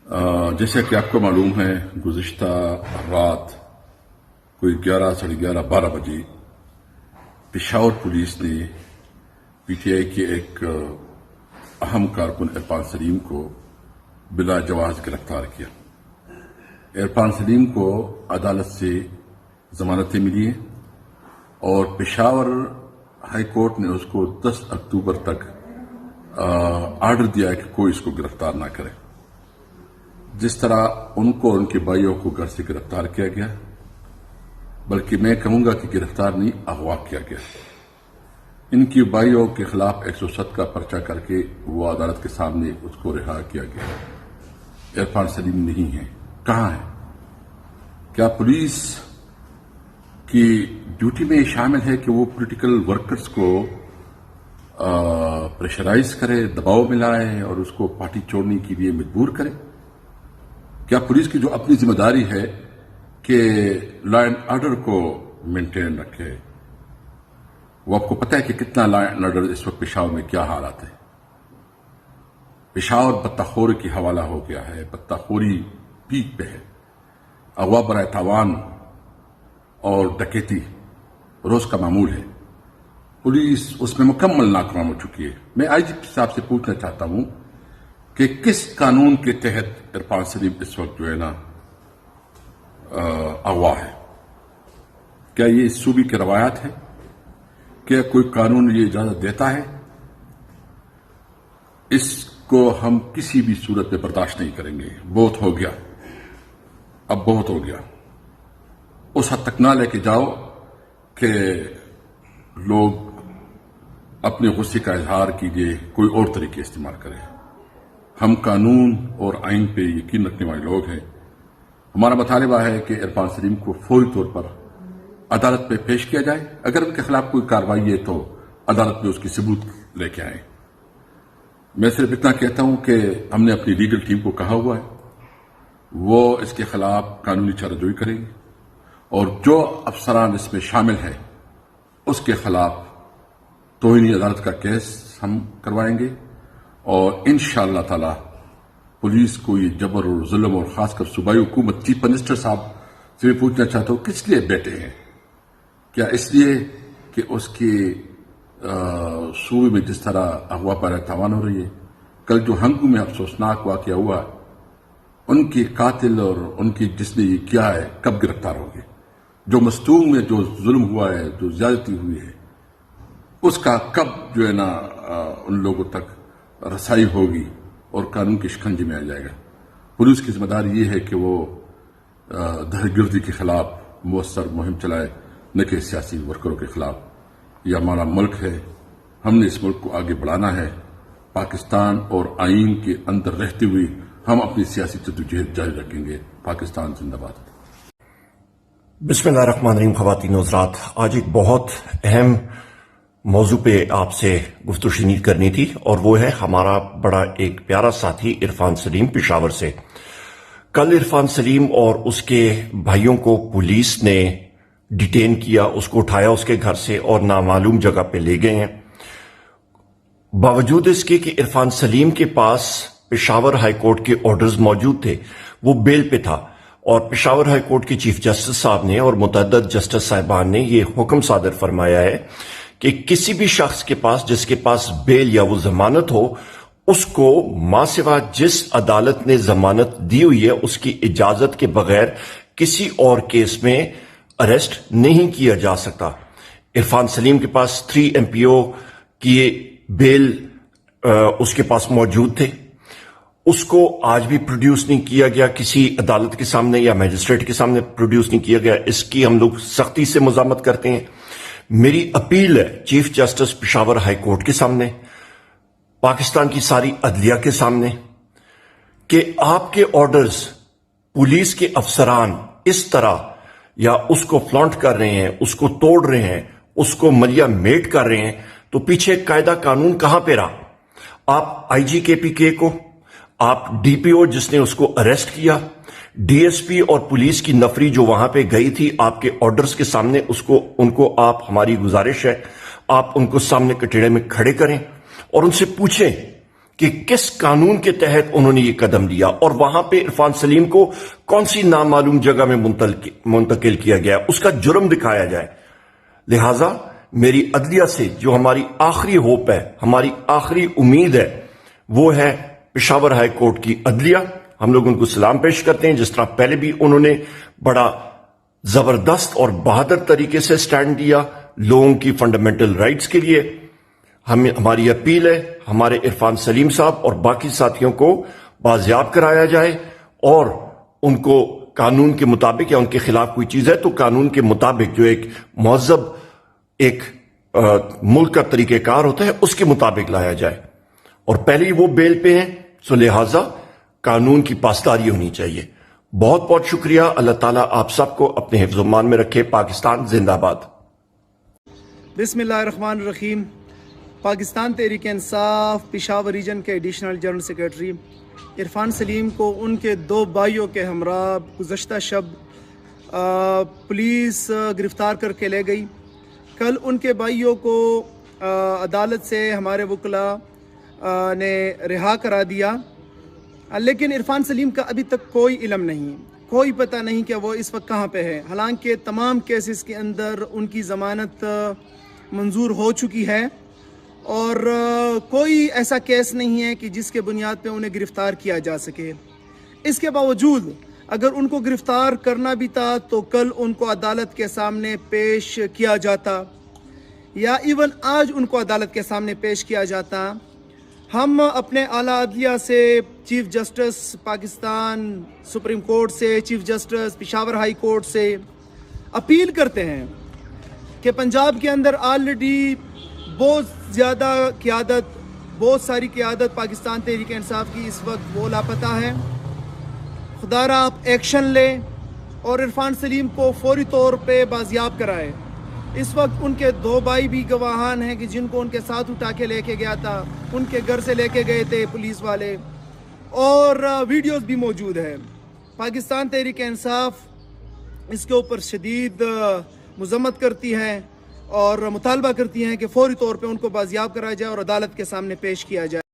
جیسا کہ آپ کو معلوم ہے گزشتہ رات کوئی 11:30 بجے پشاور پولیس نے پی ٹی آئی کے ایک اہم کارکن عرفان سلیم کو بلا جواز گرفتار کیا۔ عرفان سلیم کو عدالت سے ضمانتیں ملی ہیں اور پشاور ہائی کورٹ نے اس کو 10 اکتوبر تک آرڈر دیا ہے کہ کوئی اس کو گرفتار نہ کرے۔ جس طرح ان کو اور ان کے بھائیوں کو گھر سے گرفتار کیا گیا، بلکہ میں کہوں گا کہ گرفتار نہیں، اغوا کیا گیا۔ ان کی بھائیوں کے خلاف 107 کا پرچہ کر کے وہ عدالت کے سامنے اس کو رہا کیا گیا۔ عرفان سلیم نہیں ہے، کہاں ہے؟ کیا پولیس کی ڈیوٹی میں شامل ہے کہ وہ پولیٹیکل ورکرز کو پریشرائز کرے، دباؤ میں لائے اور اس کو پارٹی چھوڑنے کے لیے مجبور کرے؟ کیا پولیس کی جو اپنی ذمہ داری ہے کہ لا اینڈ آرڈر کو مینٹین رکھے؟ وہ آپ کو پتہ ہے کہ کتنا لا اینڈ آرڈر اس وقت پشاور میں کیا حالات ہے؟ پشاور بطخوری کی حوالہ ہو گیا ہے، بطخوری پیک پہ ہے، اغوا برائے تاوان اور ڈکیتی روز کا معمول ہے۔ پولیس اس میں مکمل ناکام ہو چکی ہے۔ میں آئی جی صاحب سے پوچھنا چاہتا ہوں کہ کس قانون کے تحت عرفان سلیم اس وقت جو ہے نا اغوا ہے؟ کیا یہ صوبے کی روایات ہے؟ کیا کوئی قانون یہ اجازت دیتا ہے؟ اس کو ہم کسی بھی صورت میں برداشت نہیں کریں گے۔ بہت ہو گیا، اب بہت ہو گیا۔ اس حد تک نہ لے کے جاؤ کہ لوگ اپنے غصے کا اظہار کیجیے، کوئی اور طریقے استعمال کریں۔ ہم قانون اور آئین پہ یقین رکھنے والے لوگ ہیں۔ ہمارا مطالبہ ہے کہ عرفان سلیم کو فوری طور پر عدالت پہ پیش کیا جائے۔ اگر ان کے خلاف کوئی کارروائی ہے تو عدالت میں اس کی ثبوت لے کے آئیں۔ میں صرف اتنا کہتا ہوں کہ ہم نے اپنی لیگل ٹیم کو کہا ہوا ہے وہ اس کے خلاف قانونی چارہ جوئی کرے گی اور جو افسران اس میں شامل ہیں اس کے خلاف توہین عدالت کا کیس ہم کروائیں گے، اور انشاءاللہ تعالی پولیس کو یہ جبر اور ظلم اور خاص کر صوبائی حکومت چیف منسٹر صاحب سے میں پوچھنا چاہتا ہوں کس لیے بیٹھے ہیں؟ کیا اس لیے کہ اس کے صوبے میں جس طرح اغوا پر تاوان ہو رہی ہے؟ کل جو ہنگو میں افسوسناک واقعہ ہوا، ان کے قاتل اور ان کی جس نے یہ کیا ہے کب گرفتار ہوگی؟ جو مستونگ میں جو ظلم ہوا ہے، جو زیادتی ہوئی ہے، اس کا کب جو ہے نا ان لوگوں تک رسائی ہوگی اور قانون کے شکنجے میں آ جائے گا؟ پولیس کی ذمہ داری یہ ہے کہ وہ دہشت گردی کے خلاف مؤثر مہم چلائے، نہ کہ سیاسی ورکروں کے خلاف۔ یہ ہمارا ملک ہے، ہم نے اس ملک کو آگے بڑھانا ہے۔ پاکستان اور آئین کے اندر رہتے ہوئے ہم اپنی سیاسی جدوجہد جاری رکھیں گے۔ پاکستان زندہ باد۔ بسم اللہ الرحمن الرحیم۔ خواتین و حضرات، آج ایک بہت اہم موضوع پہ آپ سے گفت و شنید کرنی تھی، اور وہ ہے ہمارا بڑا ایک پیارا ساتھی عرفان سلیم پشاور سے۔ کل عرفان سلیم اور اس کے بھائیوں کو پولیس نے ڈیٹین کیا، اس کو اٹھایا اس کے گھر سے اور نامعلوم جگہ پہ لے گئے ہیں۔ باوجود اس کے کہ عرفان سلیم کے پاس پشاور ہائی کورٹ کے آرڈرز موجود تھے، وہ بیل پہ تھا، اور پشاور ہائی کورٹ کے چیف جسٹس صاحب نے اور متعدد جسٹس صاحبان نے یہ حکم صادر فرمایا ہے کہ کسی بھی شخص کے پاس جس کے پاس بیل یا وہ ضمانت ہو، اس کو ماں سوا جس عدالت نے ضمانت دی ہوئی ہے اس کی اجازت کے بغیر کسی اور کیس میں اریسٹ نہیں کیا جا سکتا۔ عرفان سلیم کے پاس 3 MPO کی بیل اس کے پاس موجود تھے، اس کو آج بھی پروڈیوس نہیں کیا گیا، کسی عدالت کے سامنے یا میجسٹریٹ کے سامنے پروڈیوس نہیں کیا گیا۔ اس کی ہم لوگ سختی سے مذمت کرتے ہیں۔ میری اپیل ہے chief justice Peshawar high court کے سامنے، پاکستان کی ساری عدلیہ کے سامنے، کہ آپ کے آرڈرز پولیس کے افسران اس طرح یا اس کو فلانٹ کر رہے ہیں، اس کو توڑ رہے ہیں، اس کو ملیا میٹ کر رہے ہیں، تو پیچھے قاعدہ قانون کہاں پہ رہا؟ آپ آئی جی کے پی کے کو، آپ ڈی پی او جس نے اس کو اریسٹ کیا، ڈی ایس پی اور پولیس کی نفری جو وہاں پہ گئی تھی آپ کے آرڈرز کے سامنے، ان کو آپ، ہماری گزارش ہے آپ ان کو سامنے کٹہرے میں کھڑے کریں اور ان سے پوچھیں کہ کس قانون کے تحت انہوں نے یہ قدم لیا اور وہاں پہ عرفان سلیم کو کون سی نامعلوم جگہ میں منتقل کیا گیا، اس کا جرم دکھایا جائے۔ لہٰذا میری عدلیہ سے جو ہماری آخری ہوپ ہے، ہماری آخری امید ہے، وہ ہے پشاور ہائی کورٹ کی عدلیہ۔ ہم لوگ ان کو سلام پیش کرتے ہیں، جس طرح پہلے بھی انہوں نے بڑا زبردست اور بہادر طریقے سے سٹینڈ دیا لوگوں کی فنڈامنٹل رائٹس کے لیے۔ ہماری اپیل ہے ہمارے عرفان سلیم صاحب اور باقی ساتھیوں کو بازیاب کرایا جائے اور ان کو قانون کے مطابق، یا ان کے خلاف کوئی چیز ہے تو قانون کے مطابق جو ایک مہذب ایک ملک کا طریقہ کار ہوتا ہے اس کے مطابق لایا جائے۔ اور پہلے ہی وہ بیل پہ ہیں، سو لہٰذا قانون کی پاسداری ہونی چاہیے۔ بہت بہت شکریہ۔ اللہ تعالیٰ آپ سب کو اپنے حفظ و امان میں رکھے۔ پاکستان زندہ باد۔ بسم اللہ الرحمن الرحیم۔ پاکستان تحریک انصاف پشاور ریجن کے ایڈیشنل جنرل سیکرٹری عرفان سلیم کو ان کے 2 بھائیوں کے ہمراہ گزشتہ شب پولیس گرفتار کر کے لے گئی۔ کل ان کے بھائیوں کو عدالت سے ہمارے وکلاء نے رہا کرا دیا، لیکن عرفان سلیم کا ابھی تک کوئی علم نہیں، کوئی پتہ نہیں کہ وہ اس وقت کہاں پہ ہے، حالانکہ تمام کیسز کے اندر ان کی ضمانت منظور ہو چکی ہے اور کوئی ایسا کیس نہیں ہے کہ جس کے بنیاد پہ انہیں گرفتار کیا جا سکے۔ اس کے باوجود اگر ان کو گرفتار کرنا بھی تھا تو کل ان کو عدالت کے سامنے پیش کیا جاتا، یا ایون آج ان کو عدالت کے سامنے پیش کیا جاتا۔ ہم اپنے اعلیٰ عدلیہ سے، chief justice Pakistan supreme court سے، chief justice Peshawar high court سے اپیل کرتے ہیں کہ پنجاب کے اندر آلریڈی بہت زیادہ قیادت، بہت ساری قیادت پاکستان تحریک انصاف کی اس وقت وہ لاپتہ ہے۔ خدا را آپ ایکشن لیں اور عرفان سلیم کو فوری طور پہ بازیاب کرائے۔ اس وقت ان کے 2 بھائی بھی گواہان ہیں کہ جن کو ان کے ساتھ اٹھا کے لے کے گیا تھا، ان کے گھر سے لے کے گئے تھے پولیس والے، اور ویڈیوز بھی موجود ہے۔ پاکستان تحریک انصاف اس کے اوپر شدید مذمت کرتی ہے اور مطالبہ کرتی ہیں کہ فوری طور پہ ان کو بازیاب کرایا جائے اور عدالت کے سامنے پیش کیا جائے۔